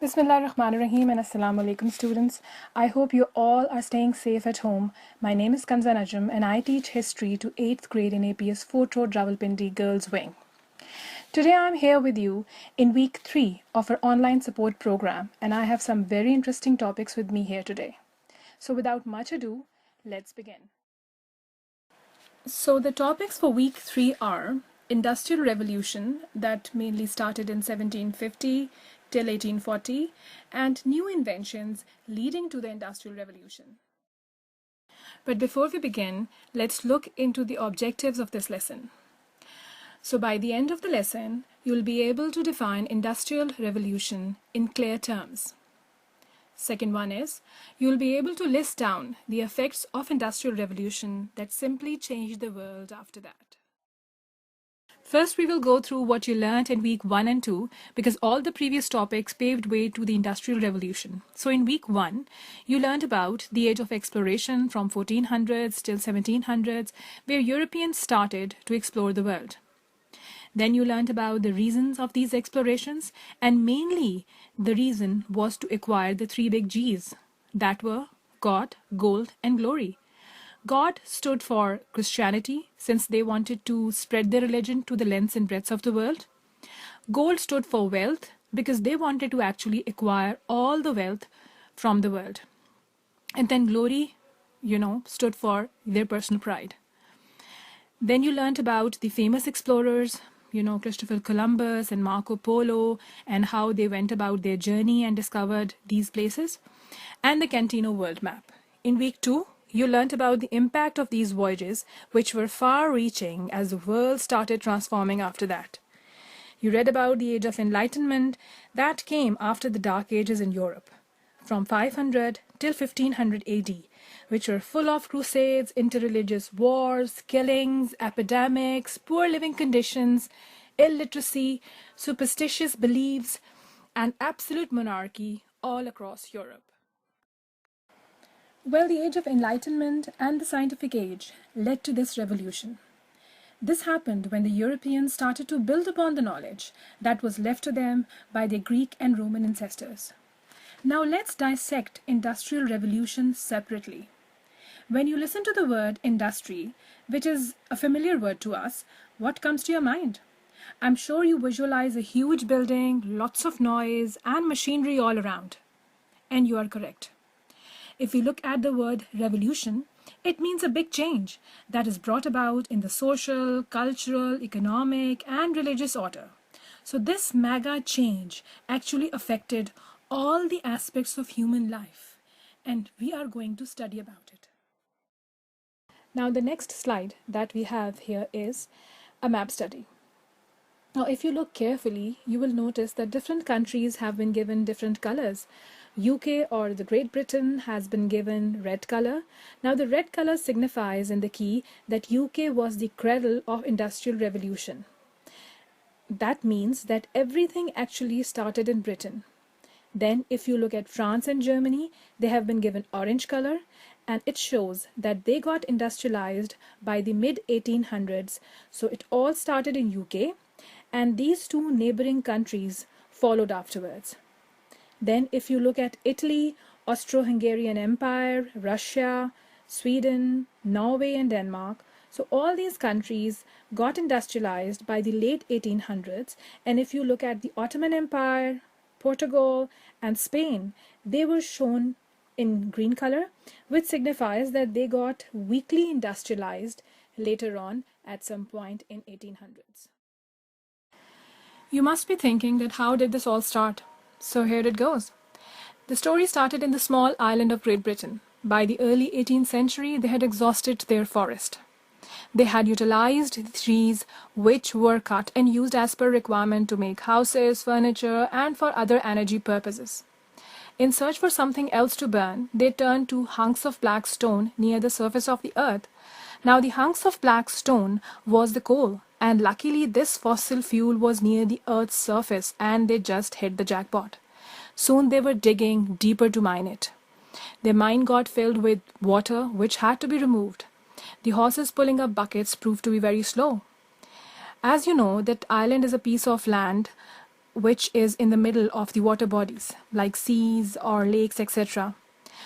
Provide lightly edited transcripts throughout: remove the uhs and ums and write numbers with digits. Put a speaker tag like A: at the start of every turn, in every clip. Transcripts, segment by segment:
A: Bismillahirrahmanirrahim and Assalamu alaikum students. I hope you all are staying safe at home. My name is Kanza Najam and I teach history to 8th grade in APS Fort Road Rawalpindi Girls Wing. Today I am here with you in week 3 of our online support program and I have some very interesting topics with me here today. So without much ado, let's begin. So the topics for week 3 are Industrial Revolution, that mainly started in 1750 till 1840, and new inventions leading to the Industrial Revolution. But before we begin, let's look into the objectives of this lesson. So by the end of the lesson, you'll be able to define Industrial Revolution in clear terms. Second one is, you'll be able to list down the effects of Industrial Revolution that simply changed the world after that. First, we will go through what you learned in week 1 and 2 because all the previous topics paved way to the Industrial Revolution. So in week 1, you learned about the age of exploration from 1400s till 1700s, where Europeans started to explore the world. Then you learned about the reasons of these explorations, and mainly the reason was to acquire the 3 big G's that were God, gold, and glory. God stood for Christianity, since they wanted to spread their religion to the lengths and breadths of the world. Gold stood for wealth, because they wanted to actually acquire all the wealth from the world. And then glory, stood for their personal pride. Then you learned about the famous explorers, Christopher Columbus and Marco Polo, and how they went about their journey and discovered these places, and the Cantino world map. In week 2, you learnt about the impact of these voyages, which were far-reaching as the world started transforming after that. You read about the Age of Enlightenment that came after the Dark Ages in Europe, from 500 till 1500 AD, which were full of crusades, interreligious wars, killings, epidemics, poor living conditions, illiteracy, superstitious beliefs, and absolute monarchy all across Europe. Well, the Age of Enlightenment and the Scientific Age led to this revolution. This happened when the Europeans started to build upon the knowledge that was left to them by their Greek and Roman ancestors. Now let's dissect Industrial Revolution separately. When you listen to the word industry, which is a familiar word to us, what comes to your mind? I'm sure you visualize a huge building, lots of noise, and machinery all around. And you are correct. If we look at the word revolution, it means a big change that is brought about in the social, cultural, economic, and religious order. So this mega change actually affected all the aspects of human life, and we are going to study about it. Now the next slide that we have here is a map study. Now if you look carefully, you will notice that different countries have been given different colors. UK, or the Great Britain, has been given red color. Now the red color signifies in the key that UK was the cradle of Industrial Revolution. That means that everything actually started in Britain. Then if you look at France and Germany, they have been given orange color, and it shows that they got industrialized by the mid-1800s. So it all started in UK, and these two neighboring countries followed afterwards. Then if you look at Italy, Austro-Hungarian Empire, Russia, Sweden, Norway, and Denmark, so all these countries got industrialized by the late 1800s. And if you look at the Ottoman Empire, Portugal, and Spain, they were shown in green color, which signifies that they got weakly industrialized later on at some point in 1800s. You must be thinking that how did this all start? So here it goes. The story started in the small island of Great Britain. By the early 18th century, they had exhausted their forest. They had utilized the trees which were cut and used as per requirement to make houses, furniture, and for other energy purposes. In search for something else to burn, they turned to hunks of black stone near the surface of the earth. Now the hunks of black stone was the coal, and luckily this fossil fuel was near the earth's surface and they just hit the jackpot. Soon they were digging deeper to mine it. Their mine got filled with water which had to be removed. The horses pulling up buckets proved to be very slow. As you know, that island is a piece of land which is in the middle of the water bodies, like seas or lakes, etc.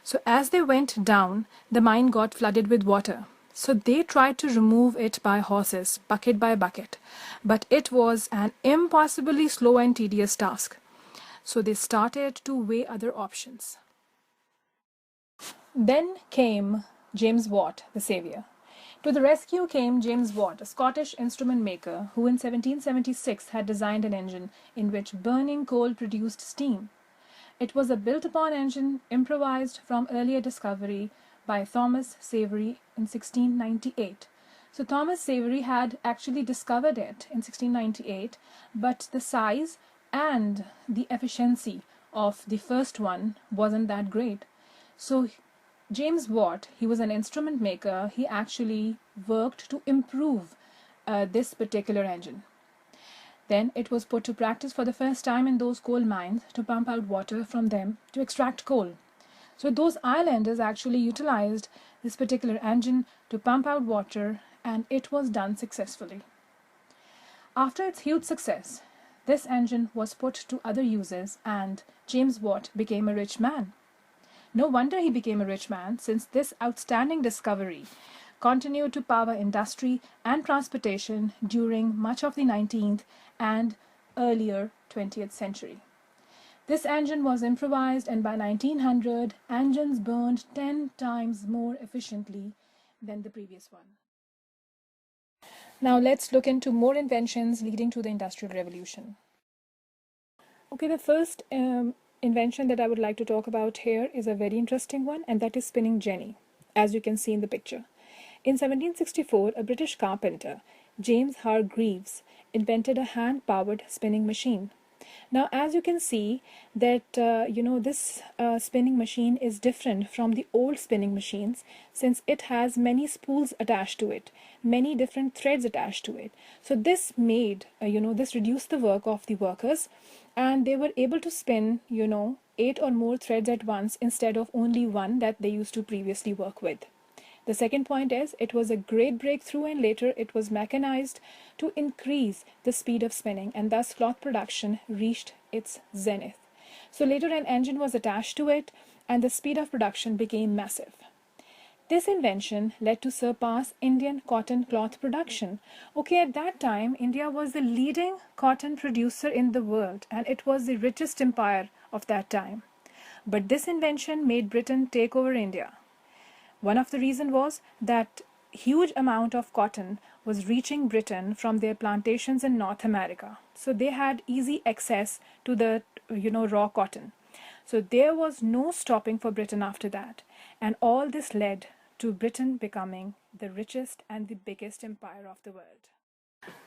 A: So as they went down, the mine got flooded with water. So they tried to remove it by horses, bucket by bucket. But it was an impossibly slow and tedious task. So they started to weigh other options. Then came James Watt, the savior. To the rescue came James Watt, a Scottish instrument maker who in 1776 had designed an engine in which burning coal produced steam. It was a built-upon engine improvised from earlier discovery by Thomas Savery in 1698. So Thomas Savery had actually discovered it in 1698, but the size and the efficiency of the first one wasn't that great. So James Watt, he was an instrument maker. He actually worked to improve this particular engine. Then it was put to practice for the first time in those coal mines to pump out water from them to extract coal. So those islanders actually utilized this particular engine to pump out water, and it was done successfully. After its huge success, this engine was put to other uses and James Watt became a rich man. No wonder he became a rich man, since this outstanding discovery continued to power industry and transportation during much of the 19th and earlier 20th century. This engine was improvised, and by 1900, engines burned 10 times more efficiently than the previous one. Now let's look into more inventions leading to the Industrial Revolution. Okay, the first invention that I would like to talk about here is a very interesting one, and that is spinning jenny, as you can see in the picture. In 1764, a British carpenter, James Hargreaves, invented a hand-powered spinning machine. Now, as you can see that, this spinning machine is different from the old spinning machines, since it has many spools attached to it, many different threads attached to it. So this made, this reduced the work of the workers, and they were able to spin, 8 or more threads at once instead of only one that they used to previously work with. The second point is it was a great breakthrough, and later it was mechanized to increase the speed of spinning, and thus cloth production reached its zenith. So later an engine was attached to it and the speed of production became massive. This invention led to surpass Indian cotton cloth production. Okay, at that time, India was the leading cotton producer in the world, and it was the richest empire of that time. But this invention made Britain take over India. One of the reasons was that huge amount of cotton was reaching Britain from their plantations in North America. So they had easy access to the, raw cotton. So there was no stopping for Britain after that. And all this led to Britain becoming the richest and the biggest empire of the world.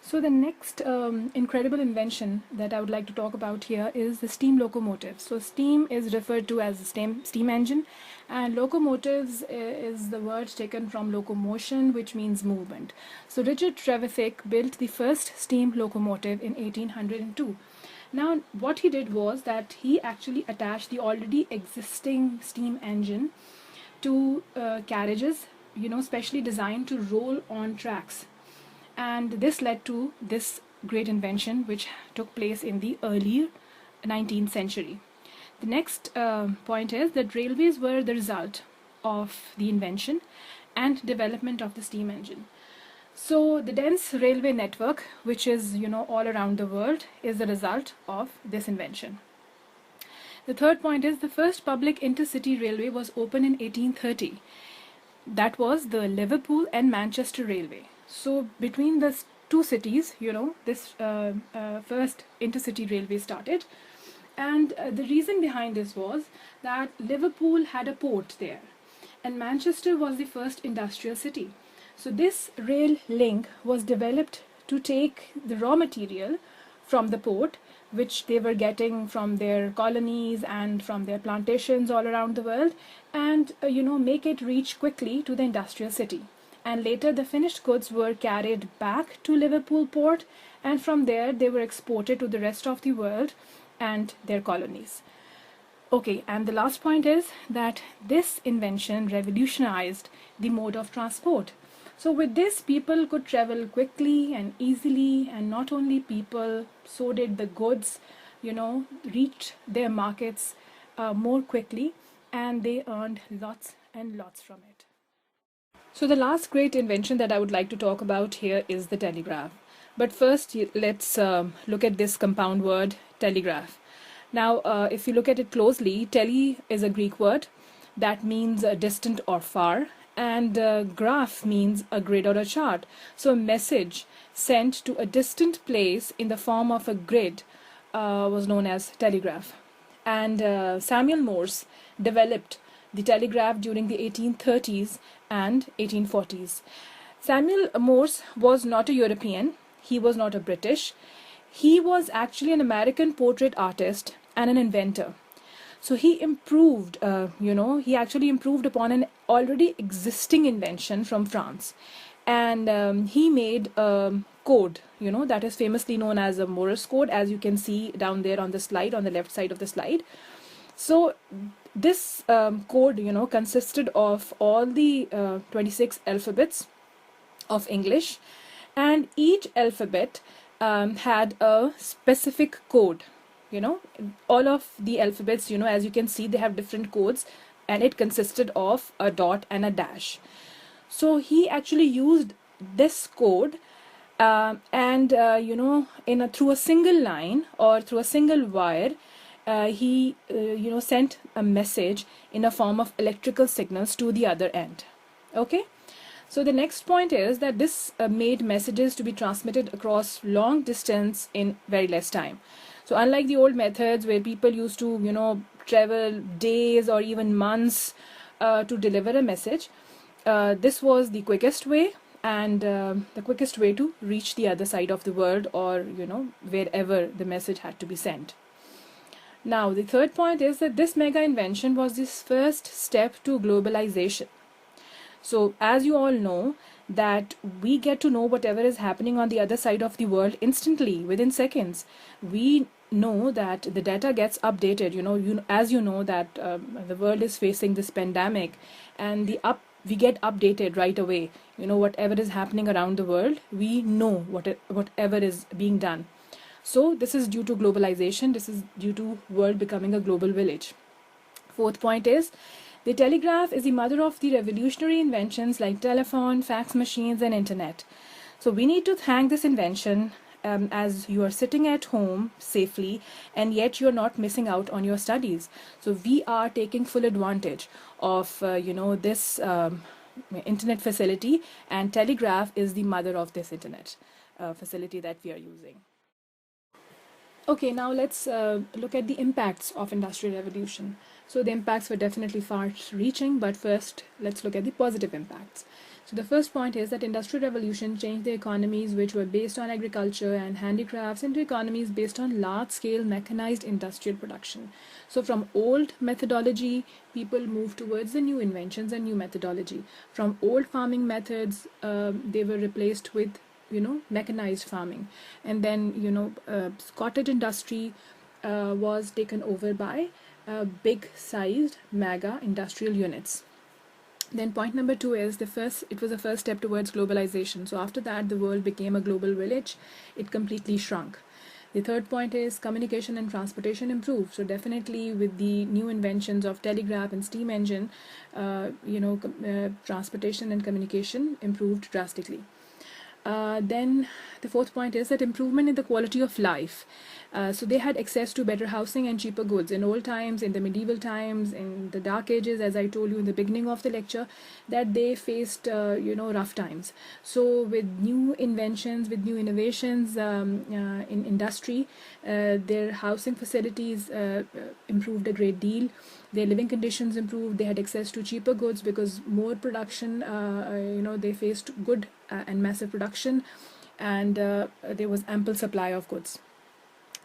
A: So the next incredible invention that I would like to talk about here is the steam locomotive. So steam is referred to as the steam engine, and locomotives is the word taken from locomotion, which means movement. So Richard Trevithick built the first steam locomotive in 1802. Now what he did was that he actually attached the already existing steam engine to carriages, specially designed to roll on tracks. And this led to this great invention, which took place in the early 19th century. The next point is that railways were the result of the invention and development of the steam engine. So the dense railway network, which is all around the world, is the result of this invention. The third point is the first public intercity railway was opened in 1830. That was the Liverpool and Manchester Railway. So between the two cities, this first intercity railway started. And the reason behind this was that Liverpool had a port there, and Manchester was the first industrial city. So this rail link was developed to take the raw material from the port, which they were getting from their colonies and from their plantations all around the world, and make it reach quickly to the industrial city. And later the finished goods were carried back to Liverpool port, and from there they were exported to the rest of the world and their colonies. Okay, and the last point is that this invention revolutionized the mode of transport. So with this, people could travel quickly and easily, and not only people, so did the goods, reached their markets more quickly, and they earned lots and lots from it. So the last great invention that I would like to talk about here is the telegraph. But first, let's look at this compound word, telegraph. Now, if you look at it closely, tele is a Greek word that means distant or far, and graph means a grid or a chart. So a message sent to a distant place in the form of a grid was known as telegraph. And Samuel Morse developed the telegraph during the 1830s and 1840s. Samuel Morse was not a European, he was not a British, he was actually an American portrait artist and an inventor. So he improved, he actually improved upon an already existing invention from France. And he made a code, that is famously known as a Morse code, as you can see down there on the slide, on the left side of the slide. So this code, consisted of all the 26 alphabets of English, and each alphabet had a specific code. All of the alphabets, as you can see, they have different codes, and it consisted of a dot and a dash. So he actually used this code through a single line or through a single wire, he sent a message in a form of electrical signals to the other end. Okay, so the next point is that this made messages to be transmitted across long distance in very less time. So unlike the old methods where people used to travel days or even months to deliver a message, this was the quickest way, and the quickest way to reach the other side of the world, or wherever the message had to be sent. Now, the third point is that this mega invention was this first step to globalization. So, as you all know, that we get to know whatever is happening on the other side of the world instantly, within seconds. We know that the data gets updated. As you know that the world is facing this pandemic, and we get updated right away. Whatever is happening around the world, we know whatever is being done. So this is due to globalization. This is due to world becoming a global village. Fourth point is, the telegraph is the mother of the revolutionary inventions like telephone, fax machines, and internet. So we need to thank this invention, as you are sitting at home safely, and yet you're not missing out on your studies. So we are taking full advantage of this internet facility, and telegraph is the mother of this internet facility that we are using. Okay, now let's look at the impacts of Industrial Revolution. So the impacts were definitely far-reaching, but first let's look at the positive impacts. So the first point is that Industrial Revolution changed the economies which were based on agriculture and handicrafts into economies based on large-scale mechanized industrial production. So from old methodology, people moved towards the new inventions and new methodology. From old farming methods, they were replaced with mechanized farming, and then cottage industry was taken over by big sized mega industrial units. Then point number 2 is it was the first step towards globalization. So after that, the world became a global village. It completely shrunk. The third point is communication and transportation improved. So definitely with the new inventions of telegraph and steam engine, transportation and communication improved drastically. Then the fourth point is that improvement in the quality of life. So they had access to better housing and cheaper goods. In old times, in the medieval times, in the dark ages, as I told you in the beginning of the lecture, that they faced rough times. So with new inventions, with new innovations in industry, their housing facilities improved a great deal. Their living conditions improved. They had access to cheaper goods because more production, they faced good and massive production, and there was ample supply of goods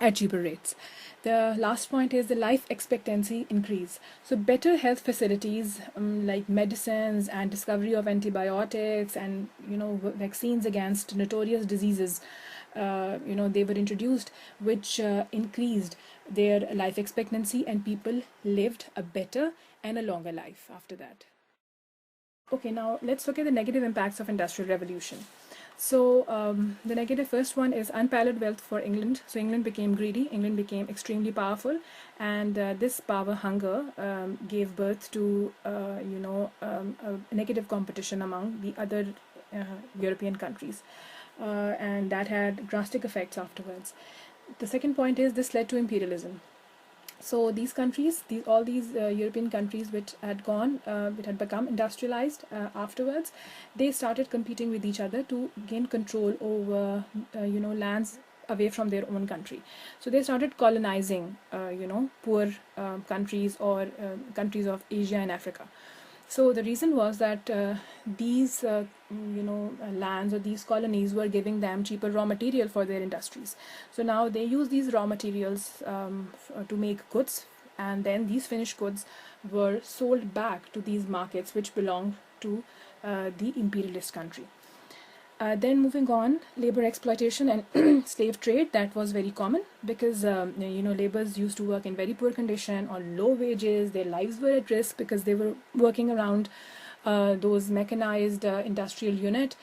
A: at cheaper rates. The last point is the life expectancy increase. So better health facilities like medicines and discovery of antibiotics and vaccines against notorious diseases, they were introduced, which increased their life expectancy, and people lived a better and a longer life after that. Okay, now let's look at the negative impacts of Industrial Revolution. So the negative first one is unparalleled wealth for England. So England became greedy, England became extremely powerful, and this power hunger gave birth to a negative competition among the other European countries, and that had drastic effects afterwards. The second point is this led to imperialism. So these countries, all these European countries which had become industrialized afterwards, they started competing with each other to gain control over, lands away from their own country. So they started colonizing, poor countries or countries of Asia and Africa. So the reason was that these lands or these colonies were giving them cheaper raw material for their industries. So now they use these raw materials to make goods, and then these finished goods were sold back to these markets which belonged to the imperialist country. Then moving on, labor exploitation and slave trade, that was very common because laborers used to work in very poor condition on low wages. Their lives were at risk because they were working around those mechanized industrial unit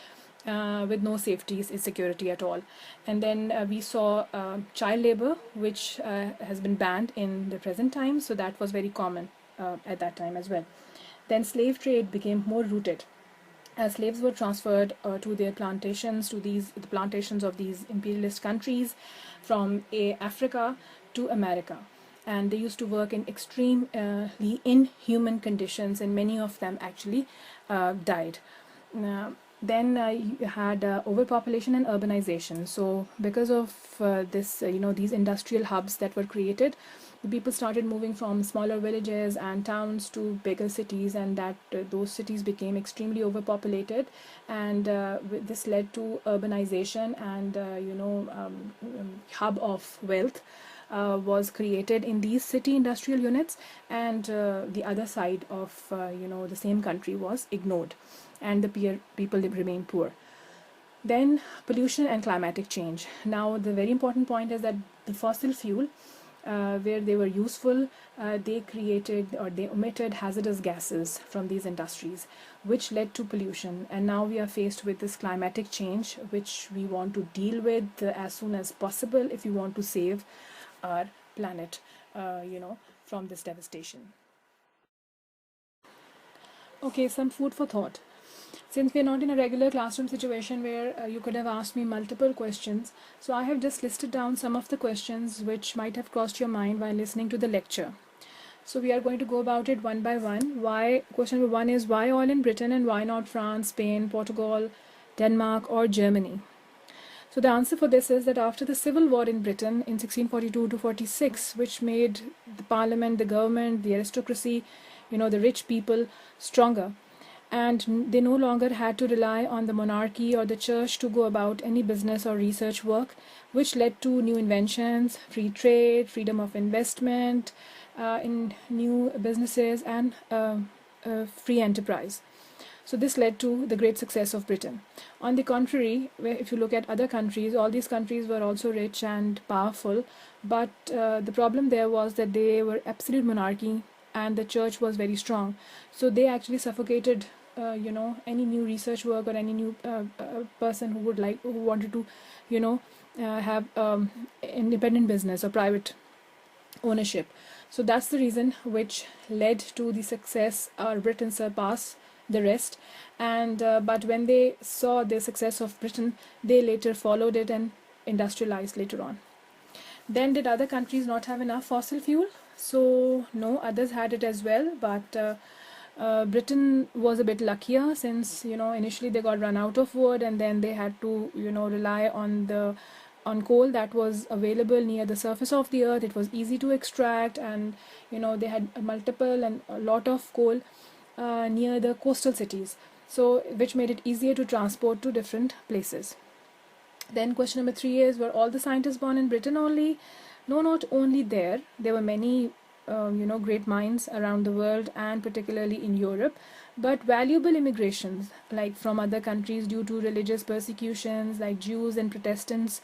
A: with no safety security at all. And then we saw child labor, which has been banned in the present time, so that was very common at that time as well. Then slave trade became more rooted as slaves were transferred to their plantations, to the plantations of these imperialist countries from Africa to America. And they used to work in extremely inhuman conditions, and many of them actually died. Then you had overpopulation and urbanization. So because of these industrial hubs that were created, the people started moving from smaller villages and towns to bigger cities, and that those cities became extremely overpopulated, and this led to urbanization, and hub of wealth was created in these city industrial units, and the other side of the same country was ignored, and the people remained poor. Then pollution and climatic change. Now the very important point is that the fossil fuel, where they were useful, they created or they emitted hazardous gases from these industries, which led to pollution. And now we are faced with this climatic change, which we want to deal with as soon as possible if we want to save our planet, from this devastation. Okay, some food for thought. Since we're not in a regular classroom situation where you could have asked me multiple questions, so I have just listed down some of the questions which might have crossed your mind while listening to the lecture. So we are going to go about it one by one. Question number 1 is, why all in Britain and why not France, Spain, Portugal, Denmark or Germany? So the answer for this is that after the civil war in Britain in 1642 to 46, which made the parliament, the government, the aristocracy, the rich people stronger, and they no longer had to rely on the monarchy or the church to go about any business or research work, which led to new inventions, free trade, freedom of investment in new businesses, and free enterprise. So this led to the great success of Britain. On the contrary, if you look at other countries, all these countries were also rich and powerful, but the problem there was that they were absolute monarchy and the church was very strong. So they actually suffocated any new research work or any new person who wanted to have independent business or private ownership. So that's the reason which led to the success Britain surpassed the rest, and but when they saw the success of Britain, they later followed it and industrialized later on. Then did other countries not have enough fossil fuel? So no, others had it as well, but Britain was a bit luckier, since initially they got run out of wood, and then they had to rely on coal that was available near the surface of the earth. It was easy to extract, and they had multiple and a lot of coal near the coastal cities, so which made it easier to transport to different places. Then question number 3 is, were all the scientists born in Britain only? No, not only there. There were many great minds around the world, and particularly in Europe, but valuable immigrations like from other countries due to religious persecutions, like Jews and Protestants,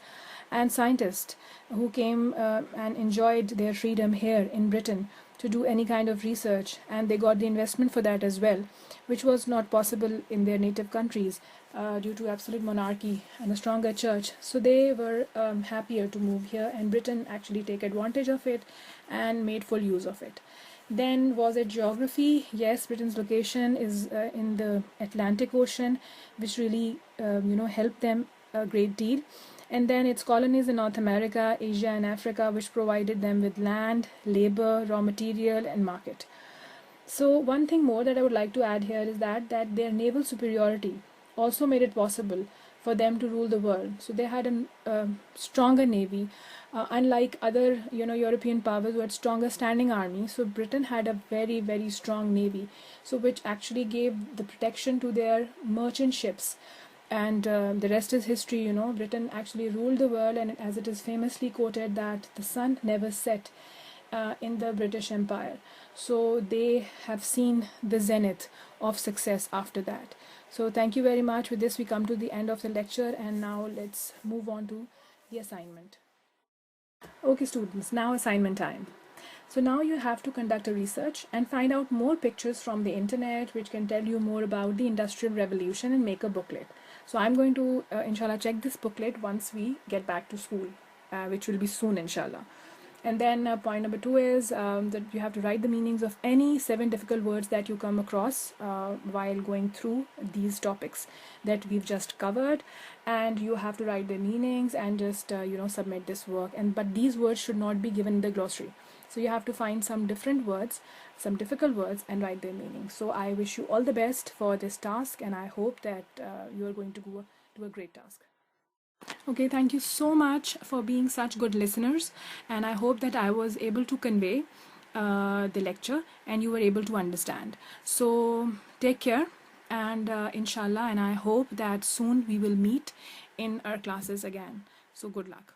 A: and scientists who came and enjoyed their freedom here in Britain to do any kind of research, and they got the investment for that as well. which was not possible in their native countries due to absolute monarchy and a stronger church. So they were happier to move here, and Britain actually take advantage of it and made full use of it. Then was it geography? Yes, Britain's location is in the Atlantic Ocean, which really helped them a great deal. And then its colonies in North America, Asia, and Africa, which provided them with land, labor, raw material, and market. So one thing more that I would like to add here is that their naval superiority also made it possible for them to rule the world. So they had a stronger navy, unlike other European powers who had stronger standing armies. So Britain had a very, very strong navy, so which actually gave the protection to their merchant ships. And the rest is history. Britain actually ruled the world, and as it is famously quoted that the sun never set in the British Empire. So they have seen the zenith of success after that. So thank you very much. With this, we come to the end of the lecture, and now let's move on to the assignment. Okay, students, now assignment time. So now you have to conduct a research and find out more pictures from the internet which can tell you more about the Industrial Revolution and make a booklet. So I'm going to inshallah check this booklet once we get back to school, which will be soon inshallah. And then point number 2 is that you have to write the meanings of any 7 difficult words that you come across while going through these topics that we've just covered, and you have to write their meanings and just submit this work. But these words should not be given in the glossary. So you have to find some different words, some difficult words, and write their meanings. So I wish you all the best for this task, and I hope that you are going to do a great task. Okay, thank you so much for being such good listeners, and I hope that I was able to convey the lecture and you were able to understand. So take care, and inshallah, and I hope that soon we will meet in our classes again. So good luck.